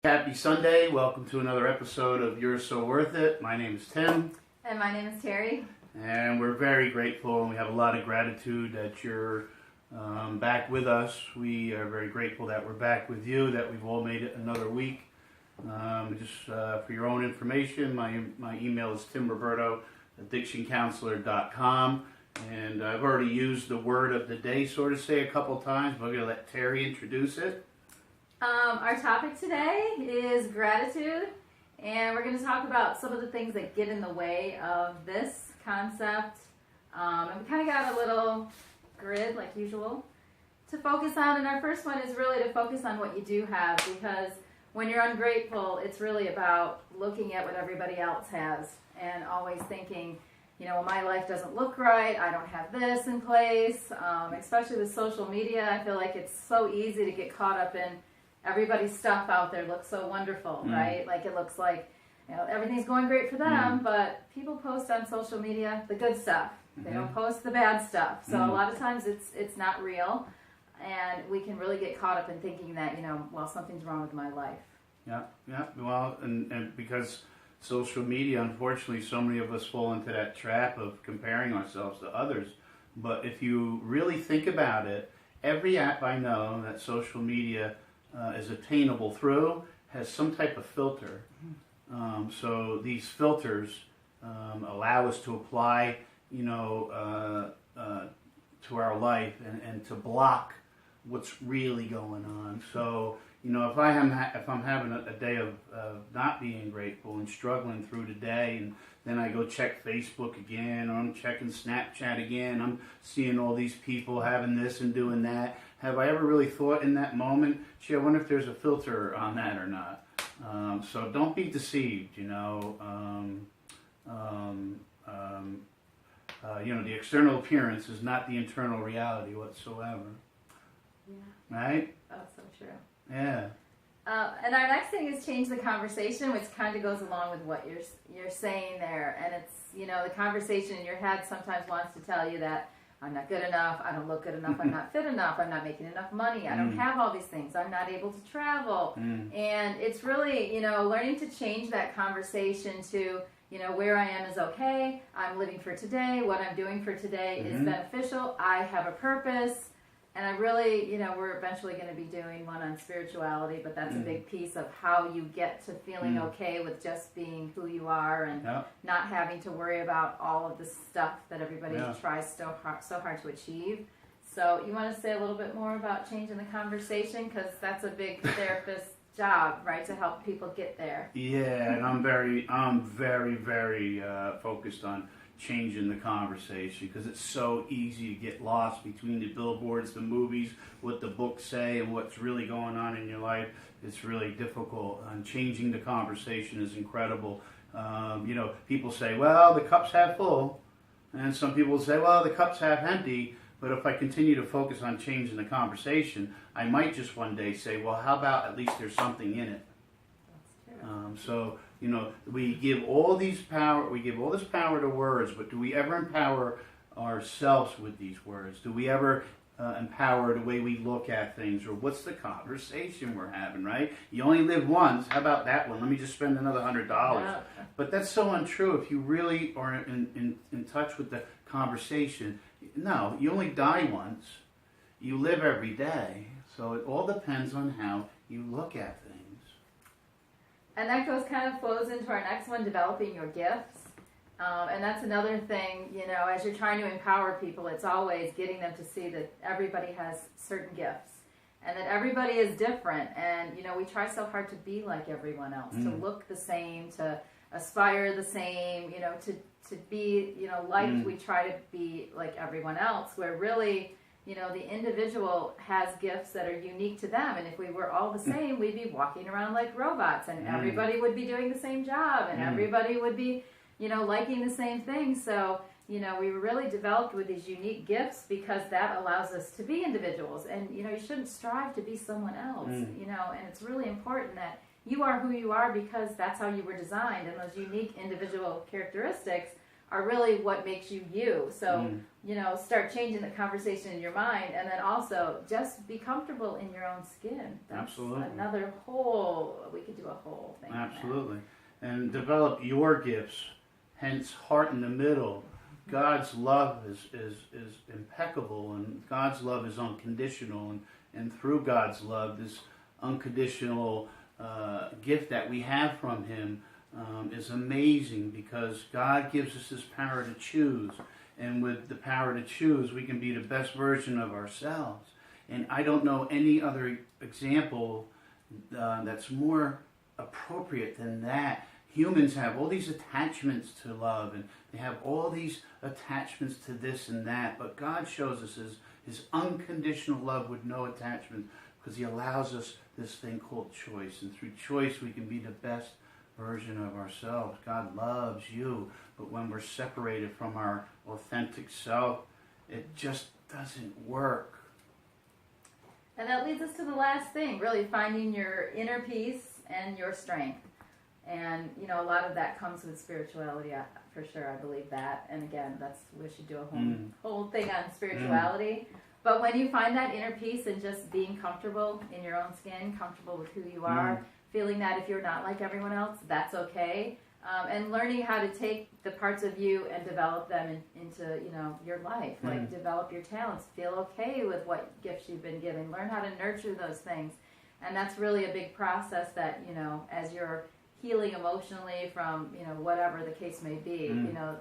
Happy Sunday. Welcome to another episode of You're So Worth It. My name is Tim. And my name is Terry. And we're very grateful and we have a lot of gratitude that you're back with us. We are very grateful that we're back with you, that we've all made it another week. For your own information, my email is timroberto@addictioncounselor.com. And I've already used the word of the day, so to say, a couple times, but I'm going to let Terry introduce it. Our topic today is gratitude, and we're going to talk about some of the things that get in the way of this concept. And we kind of got a little grid, like usual, to focus on. And our first one is really to focus on what you do have, because when you're ungrateful, it's really about looking at what everybody else has and always thinking, well, my life doesn't look right, I don't have this in place. Especially with social media, I feel like it's so easy to get caught up in everybody's stuff out there looks so wonderful, right? Like it looks like everything's going great for them, but people post on social media the good stuff. They don't post the bad stuff. So a lot of times it's not real, and we can really get caught up in thinking that, well, something's wrong with my life. Yeah. Well, and because social media, unfortunately, so many of us fall into that trap of comparing ourselves to others. But if you really think about it, every app I know that social media is attainable through has some type of filter. So these filters allow us to apply, to our life and to block what's really going on. So if I'm having a day of not being grateful and struggling through the day, and then I go check Facebook again, or I'm checking Snapchat again, I'm seeing all these people having this and doing that. Have I ever really thought in that moment, gee, I wonder if there's a filter on that or not? So don't be deceived, the external appearance is not the internal reality whatsoever. Yeah. Right? That's so true. Yeah. And our next thing is change the conversation, which kind of goes along with what you're saying there. And it's, the conversation in your head sometimes wants to tell you that I'm not good enough, I don't look good enough, I'm not fit enough, I'm not making enough money, I don't have all these things, I'm not able to travel. And it's really, learning to change that conversation to, where I am is okay, I'm living for today, what I'm doing for today is beneficial, I have a purpose. And I really, we're eventually going to be doing one on spirituality, but that's a big piece of how you get to feeling okay with just being who you are and not having to worry about all of the stuff that everybody tries so hard to achieve. So you want to say a little bit more about changing the conversation, because that's a big therapist's job, right, to help people get there. Yeah, and I'm very, very focused on changing the conversation, because it's so easy to get lost between the billboards, the movies, what the books say, and what's really going on in your life. It's really difficult, and changing the conversation is incredible. People say, well, the cup's half full, and some people say, well, the cup's half empty. But if I continue to focus on changing the conversation, I might just one day say, well, how about at least there's something in it? That's So true. we give all this power to words, but do we ever empower ourselves with these words? Do we ever empower the way we look at things, or what's the conversation we're having, right? You only live once. How about that one? Let me just spend another $100. Yeah. But that's so untrue. If you really are in touch with the conversation, no, you only die once. You live every day. So it all depends on how you look at things. And that flows into our next one, developing your gifts. And that's another thing, as you're trying to empower people, it's always getting them to see that everybody has certain gifts and that everybody is different. And, we try so hard to be like everyone else, to look the same, to aspire the same, to be, liked. We try to be like everyone else, where really, the individual has gifts that are unique to them. And if we were all the same, we'd be walking around like robots, and everybody would be doing the same job, and everybody would be, liking the same thing. So, we were really developed with these unique gifts because that allows us to be individuals. And, you shouldn't strive to be someone else, and it's really important that you are who you are because that's how you were designed. And those unique individual characteristics are really what makes you you. So, start changing the conversation in your mind, and then also just be comfortable in your own skin. That's Absolutely. another we could do a whole thing. Absolutely. And develop your gifts, hence heart in the middle. God's love is impeccable, and God's love is unconditional, and through God's love, this unconditional gift that we have from Him is amazing, because God gives us this power to choose, and with the power to choose, we can be the best version of ourselves. And I don't know any other example that's more appropriate than that. Humans have all these attachments to love, and they have all these attachments to this and that, but God shows us His unconditional love with no attachment, because He allows us this thing called choice, and through choice we can be the best version of ourselves. God loves you, but when we're separated from our authentic self, it just doesn't work. And that leads us to the last thing, really finding your inner peace and your strength. And, a lot of that comes with spirituality, for sure. I believe that. And again, we should do a whole thing on spirituality. But when you find that inner peace and just being comfortable in your own skin, comfortable with who you are, feeling that if you're not like everyone else, that's okay. And learning how to take the parts of you and develop them into, your life. Like develop your talents. Feel okay with what gifts you've been given. Learn how to nurture those things. And that's really a big process that, as you're healing emotionally from, whatever the case may be,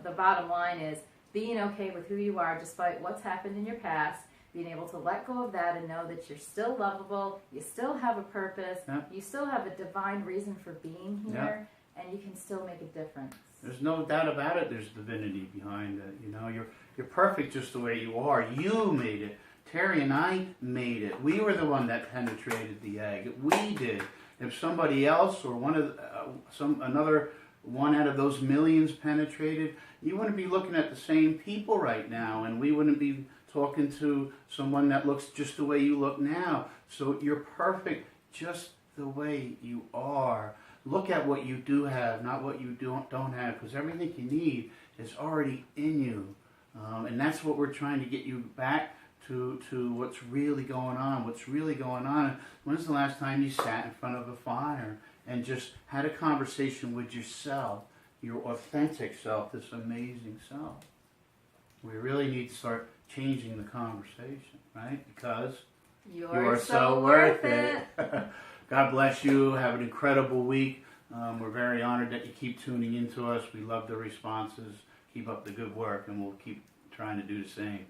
the bottom line is being okay with who you are despite what's happened in your past, being able to let go of that and know that you're still lovable, you still have a purpose, you still have a divine reason for being here, and you can still make a difference. There's no doubt about it. There's divinity behind it. You're perfect just the way you are. You made it. Terry and I made it. We were the one that penetrated the egg. We did. If somebody else or another one out of those millions penetrated, you wouldn't be looking at the same people right now, and we wouldn't be talking to someone that looks just the way you look now. So you're perfect just the way you are. Look at what you do have, not what you don't have, because everything you need is already in you. And that's what we're trying to get you back to what's really going on. What's really going on. When's the last time you sat in front of a fire and just had a conversation with yourself, your authentic self, this amazing self? We really need to start changing the conversation, right? Because you're so worth it. God bless you. Have an incredible week. We're very honored that you keep tuning into us. We love the responses. Keep up the good work, and we'll keep trying to do the same.